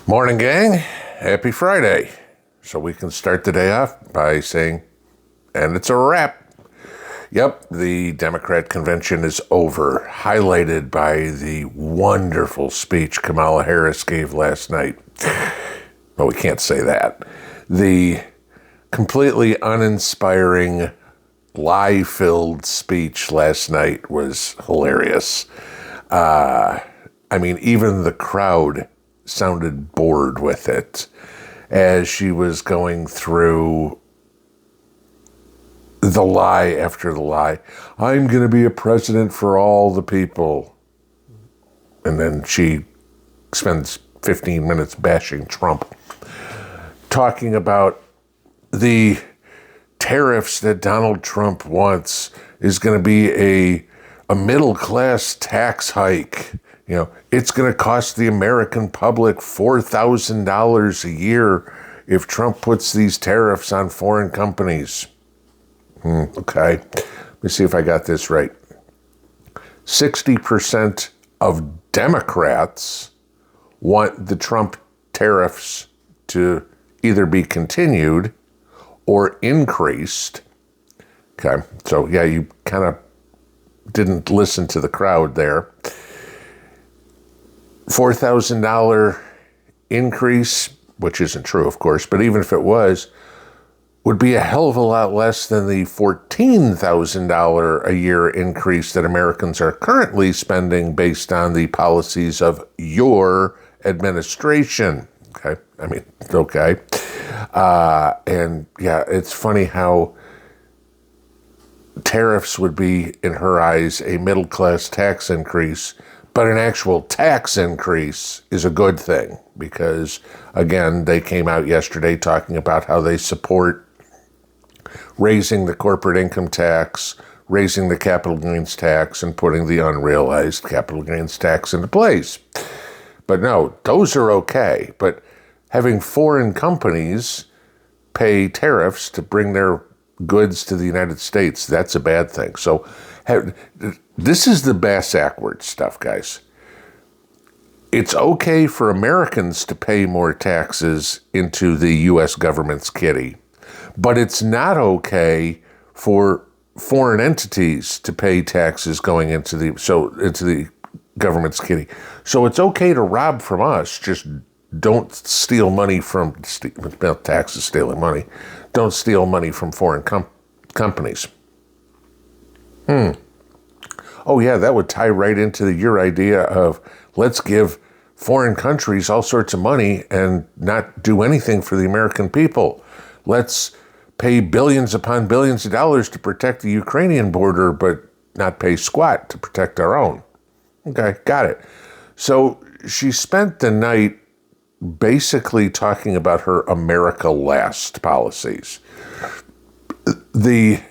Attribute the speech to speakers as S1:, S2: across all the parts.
S1: Morning, gang. Happy Friday. So we can start the day off by saying, and it's a wrap. Yep, the Democrat convention is over, highlighted by the wonderful speech Kamala Harris gave last night. Well, we can't say that. The completely uninspiring, lie-filled speech last night was hilarious. Even the crowd sounded bored with it as she was going through the lie after the lie. I'm going to be a president for all the people. And then she spends 15 minutes bashing Trump, talking about the tariffs that Donald Trump wants is going to be a middle-class tax hike. You know, it's going to cost the American public $4,000 a year if Trump puts these tariffs on foreign companies. Okay, let me see if I got this right. 60% of Democrats want the Trump tariffs to either be continued or increased. Okay, so yeah, you kind of didn't listen to the crowd there. $4,000 increase, which isn't true, of course, but even if it was, would be a hell of a lot less than the $14,000 a year increase that Americans are currently spending based on the policies of your administration. Okay. And yeah, it's funny how tariffs would be, in her eyes, a middle-class tax increase, but an actual tax increase is a good thing because, again, they came out yesterday talking about how they support raising the corporate income tax, raising the capital gains tax, and putting the unrealized capital gains tax into place. But no, those are okay. But having foreign companies pay tariffs to bring their goods to the United States, that's a bad thing. So this is the bass-backward stuff, guys. It's okay for Americans to pay more taxes into the U.S. government's kitty, but it's not okay for foreign entities to pay taxes going into the government's kitty. So it's okay to rob from us, just don't steal money from, taxes, stealing money. Don't steal money from foreign companies. Oh yeah, that would tie right into your idea of let's give foreign countries all sorts of money and not do anything for the American people. Let's pay billions upon billions of dollars to protect the Ukrainian border, but not pay squat to protect our own. Okay, got it. So she spent the night basically talking about her America Last policies. The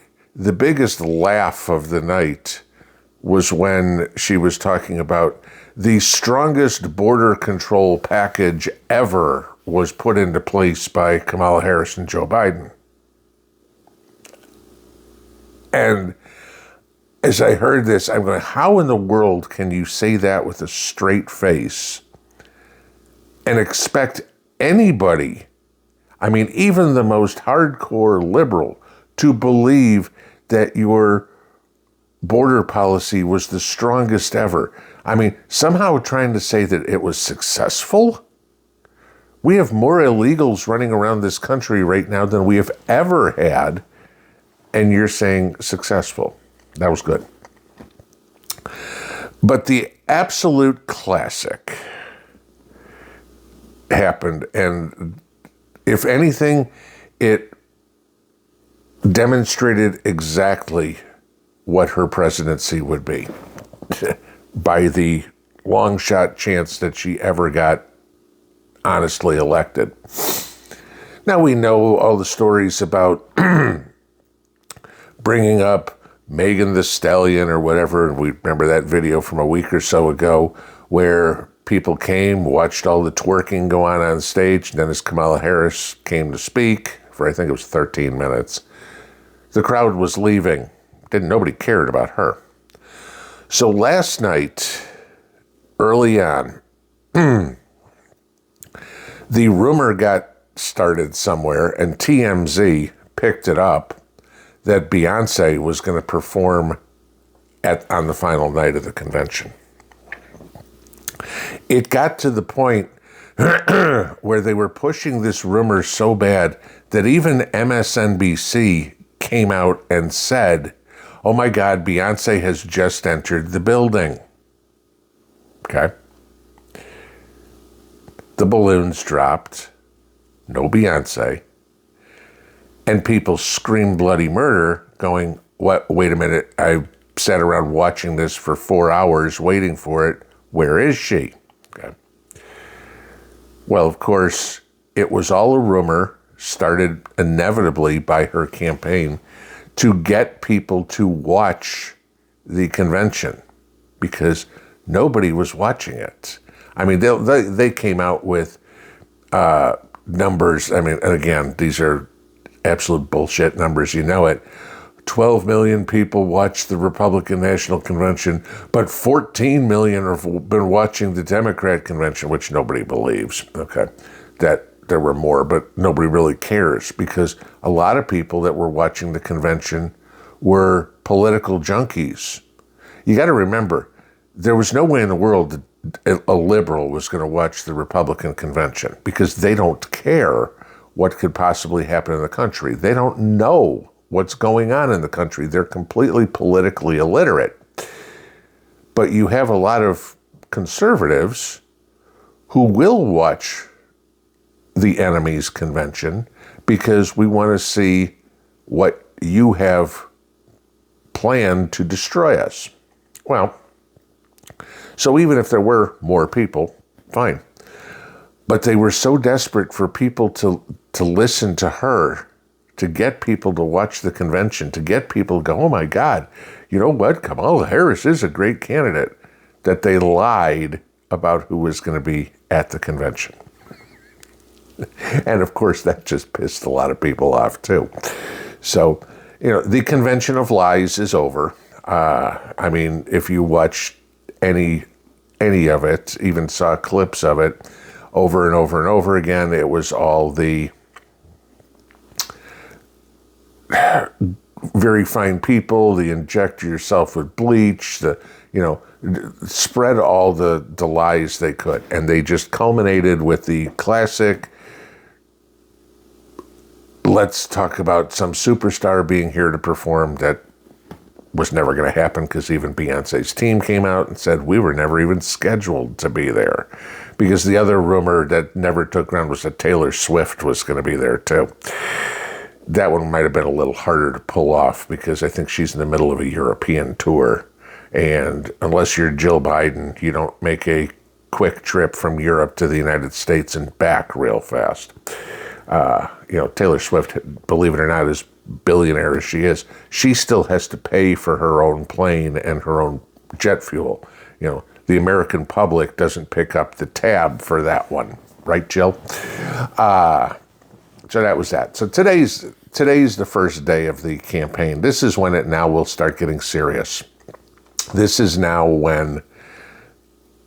S1: biggest laugh of the night was when she was talking about the strongest border control package ever was put into place by Kamala Harris and Joe Biden. And as I heard this, I'm going, how in the world can you say that with a straight face and expect anybody, even the most hardcore liberal, to believe that your border policy was the strongest ever? Somehow trying to say that it was successful? We have more illegals running around this country right now than we have ever had, and you're saying successful. That was good. But the absolute classic happened, and if anything, it demonstrated exactly what her presidency would be by the long shot chance that she ever got honestly elected. Now we know all the stories about bringing up Megan Thee Stallion or whatever, and we remember that video from a week or so ago where people came, watched all the twerking go on stage, and then as Kamala Harris came to speak for, I think it was 13 minutes, the crowd was leaving. Nobody cared about her. So last night, early on, The rumor got started somewhere, and TMZ picked it up that Beyonce was going to perform on the final night of the convention. It got to the point where they were pushing this rumor so bad that even MSNBC came out and said, "Oh my God, Beyonce has just entered the building." Okay. The balloons dropped. No Beyonce. And people screamed bloody murder, going, "What? Wait a minute. I sat around watching this for 4 hours waiting for it. Where is she?" Okay. Well, of course, it was all a rumor, started inevitably by her campaign to get people to watch the convention because nobody was watching it. I mean, they came out with numbers. I mean, and again, these are absolute bullshit numbers. You know it. 12 million people watched the Republican National Convention, but 14 million have been watching the Democrat Convention, which nobody believes, okay, that there were more, but nobody really cares because a lot of people that were watching the convention were political junkies. You got to remember, there was no way in the world that a liberal was going to watch the Republican convention because they don't care what could possibly happen in the country. They don't know what's going on in the country. They're completely politically illiterate. But you have a lot of conservatives who will watch the enemy's convention because we want to see what you have planned to destroy us. Well, so even if there were more people, fine. But they were so desperate for people to listen to her, to get people to watch the convention, to get people to go, "Oh my God, you know what? Kamala Harris is a great candidate," that they lied about who was going to be at the convention. And of course, that just pissed a lot of people off too. So, the convention of lies is over. I mean, if you watch any of it, even saw clips of it over and over and over again, it was all the very fine people, the inject yourself with bleach, spread all the lies they could. And they just culminated with the classic, let's talk about some superstar being here to perform. That was never going to happen because even Beyonce's team came out and said we were never even scheduled to be there. Because the other rumor that never took ground was that Taylor Swift was going to be there too. That one might have been a little harder to pull off because I think she's in the middle of a European tour. And unless you're Jill Biden, you don't make a quick trip from Europe to the United States and back real fast. Taylor Swift, believe it or not, as billionaire as she is, she still has to pay for her own plane and her own jet fuel. The American public doesn't pick up the tab for that one. Right, Jill? So that was that. So today's the first day of the campaign. This is when it now will start getting serious. This is now when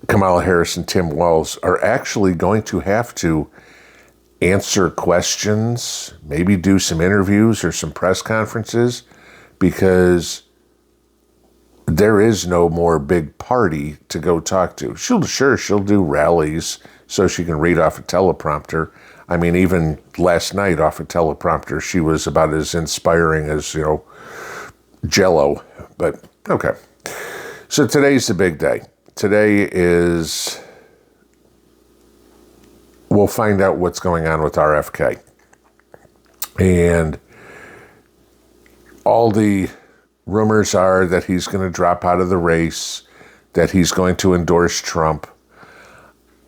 S1: Kamala Harris and Tim Walz are actually going to have to answer questions, maybe do some interviews or some press conferences, because there is no more big party to go talk to. She'll do rallies so she can read off a teleprompter. I mean, even last night off a teleprompter, she was about as inspiring as, Jell-O. But, okay. So today's the big day. Today is, we'll find out what's going on with RFK. And all the rumors are that he's going to drop out of the race, that he's going to endorse Trump.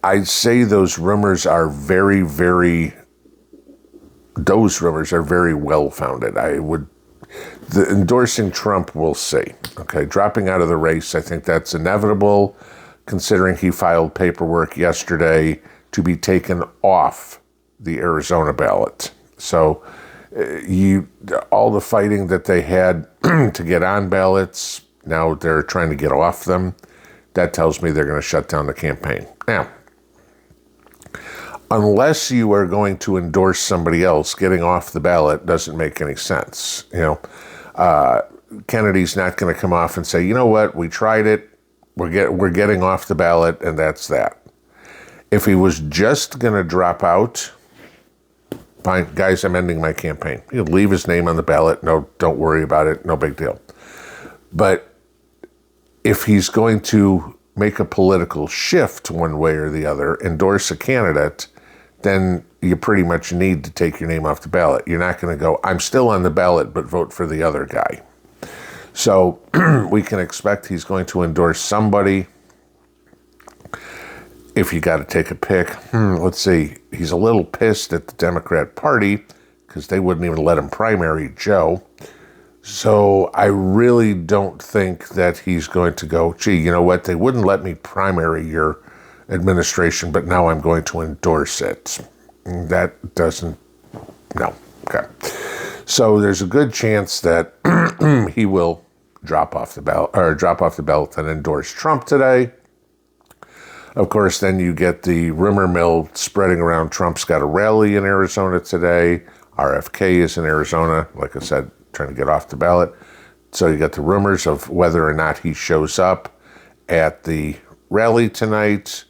S1: I'd say those rumors are very, very well-founded. The endorsing Trump, we'll see. Okay, dropping out of the race, I think that's inevitable, considering he filed paperwork yesterday to be taken off the Arizona ballot. So all the fighting that they had to get on ballots, now they're trying to get off them. That tells me they're going to shut down the campaign. Now, unless you are going to endorse somebody else, getting off the ballot doesn't make any sense. Kennedy's not going to come off and say, you know what, we tried it, we're getting off the ballot, and that's that. If he was just going to drop out, fine, guys, I'm ending my campaign. He'll leave his name on the ballot. No, don't worry about it. No big deal. But if he's going to make a political shift one way or the other, endorse a candidate, then you pretty much need to take your name off the ballot. You're not going to go, I'm still on the ballot, but vote for the other guy. So we can expect he's going to endorse somebody. If you got to take a pick, let's see. He's a little pissed at the Democrat Party because they wouldn't even let him primary Joe. So I really don't think that he's going to go, gee, you know what? They wouldn't let me primary your administration, but now I'm going to endorse it. That doesn't, no. Okay. So there's a good chance that he will drop off the ballot and endorse Trump today. Of course, then you get the rumor mill spreading around. Trump's got a rally in Arizona today. RFK is in Arizona, like I said, trying to get off the ballot. So you get the rumors of whether or not he shows up at the rally tonight.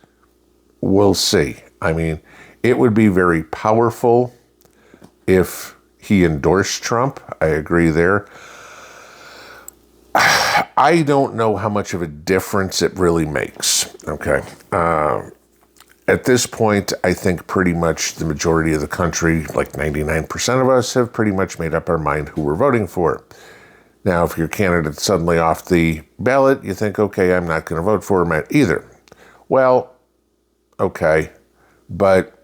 S1: We'll see. I mean, it would be very powerful if he endorsed Trump. I agree there. I don't know how much of a difference it really makes, okay? At this point, I think pretty much the majority of the country, like 99% of us, have pretty much made up our mind who we're voting for. Now, if your candidate's suddenly off the ballot, you think, okay, I'm not going to vote for him either. Well, okay, but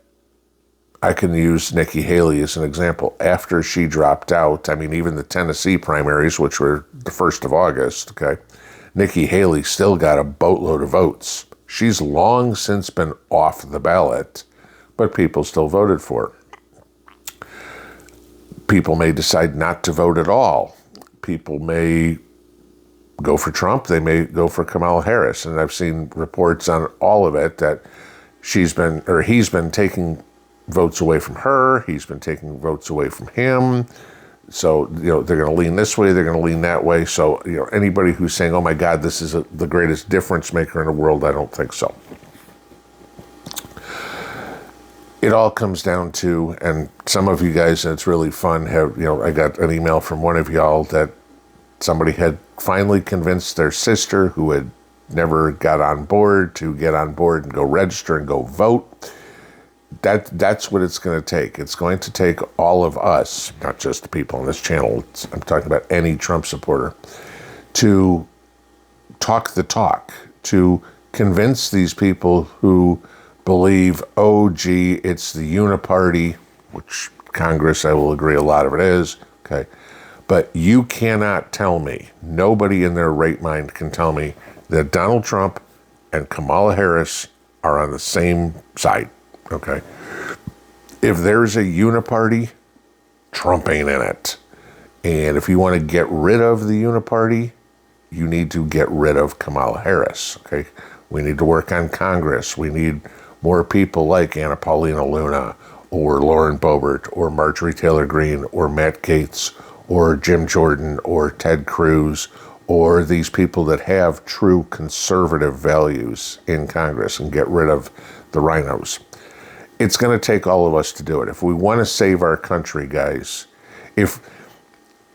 S1: I can use Nikki Haley as an example. After she dropped out, I mean, even the Tennessee primaries, which were the 1st of August, okay, Nikki Haley still got a boatload of votes. She's long since been off the ballot, but people still voted for her. People may decide not to vote at all. People may go for Trump. They may go for Kamala Harris. And I've seen reports on all of it that he's been taking votes away from her. He's been taking votes away from him. So, they're going to lean this way, they're going to lean that way. So, anybody who's saying, oh my God, this is the greatest difference maker in the world, I don't think so. It all comes down to, and some of you guys, and it's really fun, I got an email from one of y'all that somebody had finally convinced their sister who had never got on board to get on board and go register and go vote. That's what it's going to take. It's going to take all of us, not just the people on this channel, I'm talking about any Trump supporter, to talk the talk, to convince these people who believe, oh, gee, it's the uniparty, which Congress, I will agree, a lot of it is, okay? But you cannot tell me, nobody in their right mind can tell me that Donald Trump and Kamala Harris are on the same side. Okay, if there's a uniparty, Trump ain't in it. And if you want to get rid of the uniparty, you need to get rid of Kamala Harris. Okay, we need to work on Congress. We need more people like Anna Paulina Luna or Lauren Boebert or Marjorie Taylor Greene or Matt Gaetz or Jim Jordan or Ted Cruz or these people that have true conservative values in Congress, and get rid of the rhinos. It's going to take all of us to do it. If we want to save our country, guys, if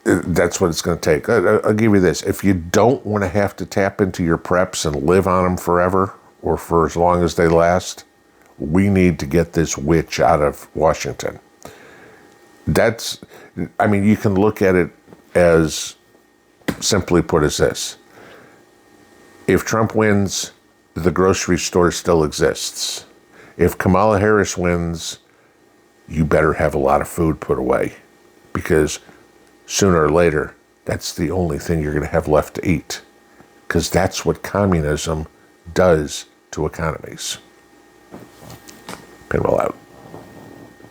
S1: that's what it's going to take. I'll give you this. If you don't want to have to tap into your preps and live on them forever or for as long as they last, we need to get this witch out of Washington. You can look at it as simply put as this. If Trump wins, the grocery store still exists. If Kamala Harris wins, you better have a lot of food put away, because sooner or later, that's the only thing you're going to have left to eat, because that's what communism does to economies. Pinball out.